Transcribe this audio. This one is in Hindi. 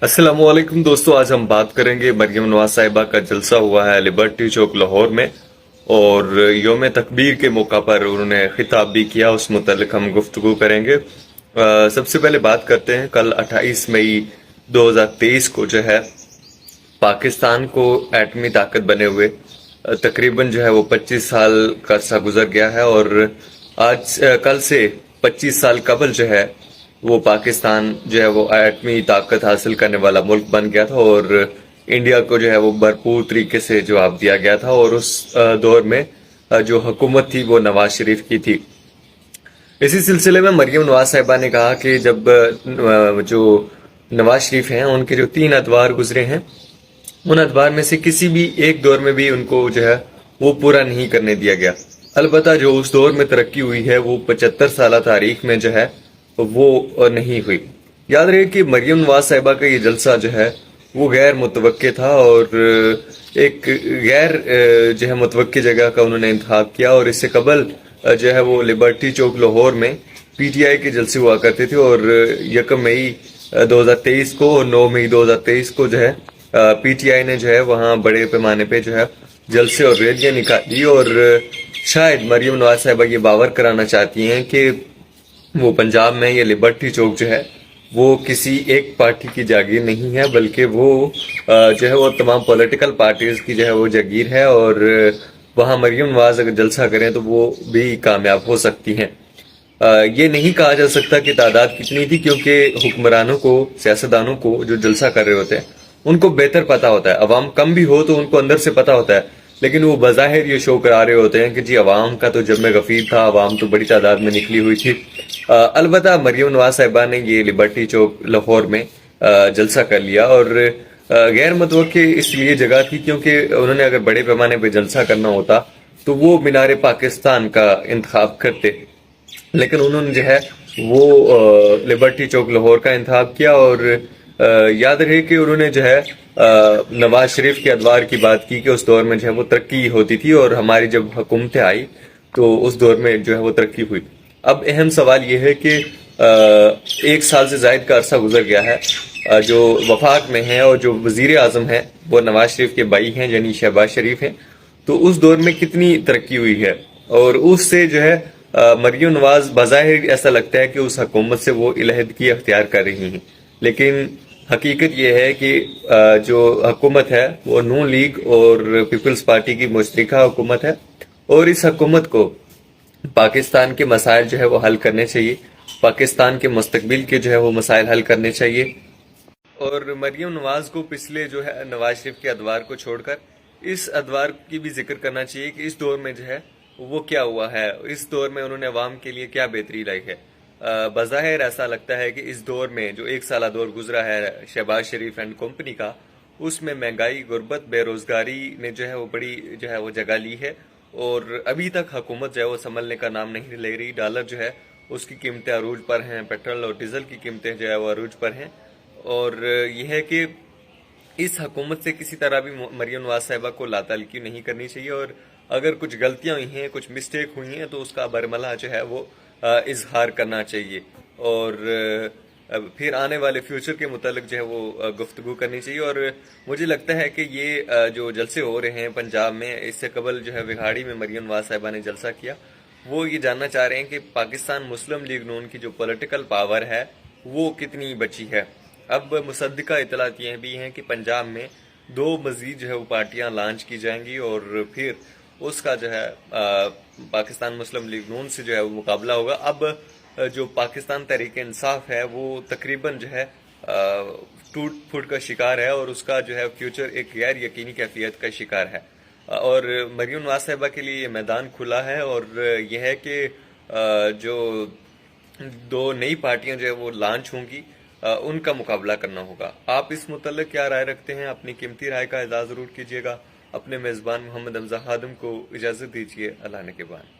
अस्सलामुअलैकुम दोस्तों, आज हम बात करेंगे मरियम नवाज साहिबा का जलसा हुआ है लिबर्टी चौक लाहौर में। और योम तकबीर के मौका पर उन्होंने खिताब भी किया, उस मुतल्लिक हम गुफ्तगू करेंगे। सबसे पहले बात करते हैं, कल 28 मई 2023 को जो है पाकिस्तान को एटमी ताकत बने हुए तकरीबन जो है वो 25 साल का अरसा गुजर गया है। और आज कल से 25 साल कबल जो है वो पाकिस्तान जो है वो एटमी ताकत हासिल करने वाला मुल्क बन गया था, और इंडिया को जो है वो भरपूर तरीके से जवाब दिया गया था। और उस दौर में जो हुकूमत थी वो नवाज शरीफ की थी। इसी सिलसिले में मरियम नवाज साहिबा ने कहा कि जब जो नवाज शरीफ हैं उनके जो 3 अदवार गुजरे हैं, उन अदवार में से किसी भी एक दौर में भी उनको जो है वो पूरा नहीं करने दिया गया। अलबत्ता जो उस दौर में तरक्की हुई है वो 75 साल तारीख में जो है वो नहीं हुई। याद रहे कि मरियम नवाज साहिबा का ये जलसा जो है वो गैर मुतवक्के था, और एक गैर जो है मुतवक्के जगह का उन्होंने इंतखाब किया। और इससे कबल जो है वो लिबर्टी चौक लाहौर में पीटीआई के जलसे हुआ करते थे, और 1 मई 2023 को और 9 मई 2023 को जो है पीटीआई ने जो है वहां बड़े पैमाने पे जो है जलसे और रैलियां निकाली। और शायद मरियम नवाज साहिबा ये बावर कराना चाहती हैं कि वो पंजाब में ये लिबर्टी चौक जो है वो किसी एक पार्टी की जागीर नहीं है, बल्कि वो जो है वो तमाम पॉलिटिकल पार्टीज की जो है वो जागीर है। और वहां मरियम नवाज अगर जलसा करें तो वो भी कामयाब हो सकती हैं। ये नहीं कहा जा सकता कि तादाद कितनी थी, क्योंकि हुक्मरानों को, सियासतदानों को जो जलसा कर रहे होते हैं उनको बेहतर पता होता है। अवाम कम भी हो तो उनको अंदर से पता होता है, लेकिन वो बज़ाहिर ये शो करा रहे होते हैं कि जी अवाम का तो जब में गफीर था, अवाम तो बड़ी तादाद में निकली हुई थी। अलबत्ता मरियम नवाज साहिबा ने ये लिबर्टी चौक लाहौर में जलसा कर लिया, और गैर मुतवक्के इसलिए जगह थी क्योंकि उन्होंने अगर बड़े पैमाने पर जलसा करना होता तो वो मीनार पाकिस्तान का इंतखाब करते, लेकिन उन्होंने जो है वो लिबर्टी चौक लाहौर का इंतखाब किया। और याद रहे कि उन्होंने जो है नवाज शरीफ के अदवार की बात की कि उस दौर में जो है वो तरक्की होती थी, और हमारी जब हुकूमतें आई तो उस दौर में जो है वो तरक्की हुई। अब अहम सवाल ये है कि 1 साल से जायद का अरसा गुजर गया है, जो वफाक में है और जो वजीर आजम है वो नवाज शरीफ के भाई हैं यानी शहबाज शरीफ हैं। तो उस दौर में कितनी तरक्की हुई है, और उससे जो है मरियम नवाज बज़ाहिर ऐसा लगता है कि उस हुकूमत से वो इलहदगी अख्तियार कर रही हैं, लेकिन हकीकत यह है कि जो हुकूमत है वो नून लीग और पीपल्स पार्टी की मुश्तरका हुकूमत है, और इस हुकूमत को पाकिस्तान के मसाइल जो है वो हल करने चाहिए, पाकिस्तान के मुस्तकबिल के जो है वो मसाइल हल करने चाहिए। और मरियम नवाज को पिछले जो है नवाज शरीफ के अदवार को छोड़कर इस अदवार की भी जिक्र करना चाहिए कि इस दौर में जो है वो क्या हुआ है, इस दौर में उन्होंने अवाम के लिए क्या बेहतरी लाई है। बज़ाहिर ऐसा लगता है कि इस दौर में जो 1 साल दौर गुजरा है शहबाज शरीफ एंड कंपनी का, उसमें महंगाई, गुर्बत, बेरोजगारी ने जो है वो बड़ी जो है वो जगह ली है। और अभी तक हुकूमत जो है वो संभलने का नाम नहीं ले रही। डॉलर जो है उसकी कीमतें अरूज पर हैं, पेट्रोल और डीजल की कीमतें जो है वो अरूज पर हैं। और यह है कि इस हुकूमत से किसी तरह भी मरियम नवाज साहिबा को लाताल्की नहीं करनी चाहिए, और अगर कुछ गलतियां हुई हैं, कुछ मिस्टेक हुई हैं, तो उसका बरमला जो है वो इजहार करना चाहिए। और फिर आने वाले फ्यूचर के मुतालिक जो है वो गुफ्तगू करनी चाहिए। और मुझे लगता है कि ये जो जलसे हो रहे हैं पंजाब में, इससे कबल जो है विघाड़ी में मरियम नवाज साहिबा ने जलसा किया, वो ये जानना चाह रहे हैं कि पाकिस्तान मुस्लिम लीग नून की जो पॉलिटिकल पावर है वो कितनी बची है। अब मुसद्दिका इतलात ये भी हैं कि पंजाब में 2 मजीद जो है वो पार्टियां लॉन्च की जाएंगी, और फिर उसका जो है पाकिस्तान मुस्लिम लीग नून से जो है वो मुकाबला होगा। अब जो पाकिस्तान तहरीक इंसाफ है वो तकरीबन जो है टूट फूट का शिकार है, और उसका जो है फ्यूचर एक गैर यकीनी कैफियत का शिकार है। और मरियम नवाज साहिबा के लिए ये मैदान खुला है, और यह है कि जो 2 नई पार्टियां जो है वो लॉन्च होंगी, उनका मुकाबला करना होगा। आप इस मुतल्लिक क्या राय रखते हैं? अपनी कीमती राय का इज़हार जरूर कीजिएगा। अपने मेज़बान मोहम्मद हमजा खादिम को इजाज़त दीजिए। अल्लाह ने के बाद।